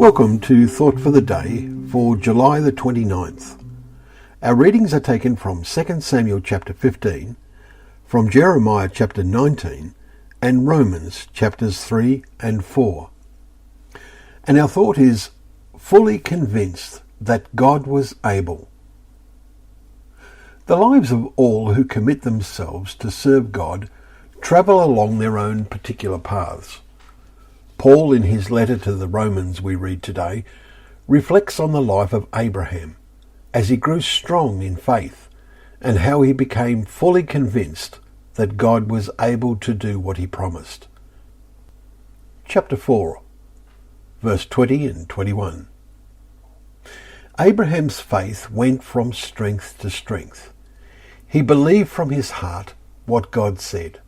Welcome to Thought for the Day for July the 29th. Our readings are taken from 2 Samuel chapter 15, from Jeremiah chapter 19 and Romans chapters 3 and 4. And our thought is, fully convinced that God was able. The lives of all who commit themselves to serve God travel along their own particular paths. Paul, in his letter to the Romans we read today, reflects on the life of Abraham as he grew strong in faith and how he became fully convinced that God was able to do what he promised. Chapter 4, verse 20 and 21. Abraham's faith went from strength to strength. He believed from his heart what God said.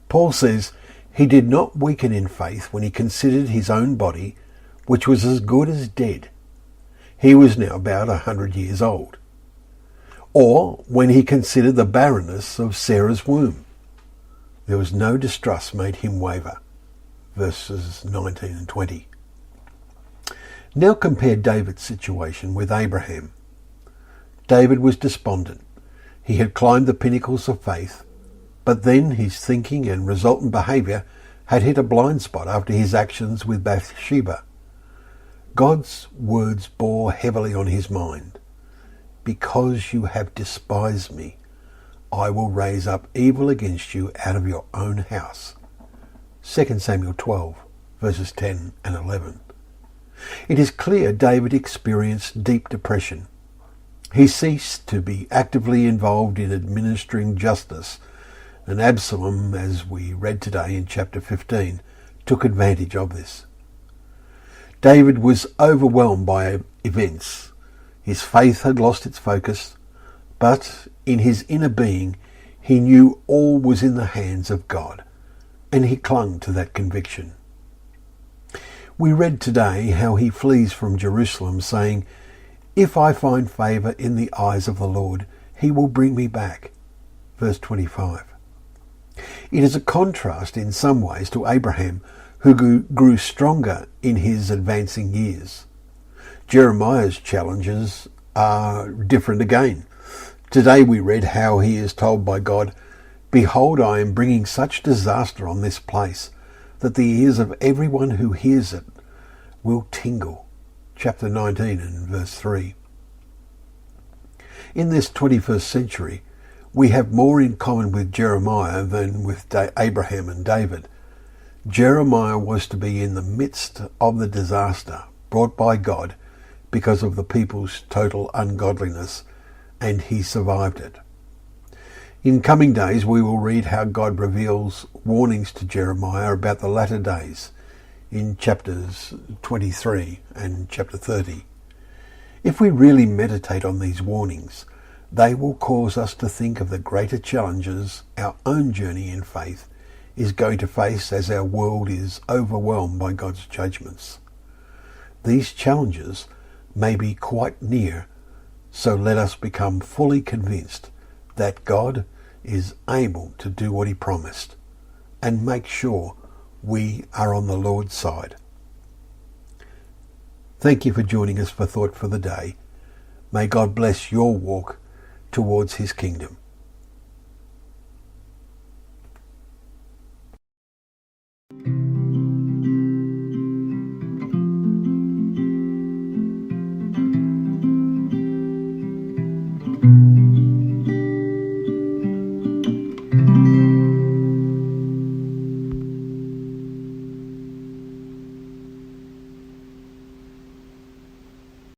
Paul says he did not weaken in faith when he considered his own body, which was as good as dead. He was now about 100 years old. Or when he considered the barrenness of Sarah's womb. There was no distrust made him waver. Verses 19 and 20. Now compare David's situation with Abraham. David was despondent. He had climbed the pinnacles of faith, but then his thinking and resultant behaviour had hit a blind spot after his actions with Bathsheba. God's words bore heavily on his mind. Because you have despised me, I will raise up evil against you out of your own house. 2 Samuel 12, verses 10 and 11. It is clear David experienced deep depression. He ceased to be actively involved in administering justice, and Absalom, as we read today in chapter 15, took advantage of this. David was overwhelmed by events. His faith had lost its focus, but in his inner being he knew all was in the hands of God, and he clung to that conviction. We read today how he flees from Jerusalem, saying, "If I find favour in the eyes of the Lord, he will bring me back." Verse 25. It is a contrast in some ways to Abraham, who grew stronger in his advancing years. Jeremiah's challenges are different again. Today we read how he is told by God, "Behold, I am bringing such disaster on this place that the ears of everyone who hears it will tingle." Chapter 19 and verse 3. In this 21st century, we have more in common with Jeremiah than with Abraham and David. Jeremiah was to be in the midst of the disaster brought by God because of the people's total ungodliness, and he survived it. In coming days we will read how God reveals warnings to Jeremiah about the latter days in chapters 23 and chapter 30. If we really meditate on these warnings, they will cause us to think of the greater challenges our own journey in faith is going to face as our world is overwhelmed by God's judgments. These challenges may be quite near, so let us become fully convinced that God is able to do what he promised, and make sure we are on the Lord's side. Thank you for joining us for Thought for the Day. May God bless your walk towards his kingdom.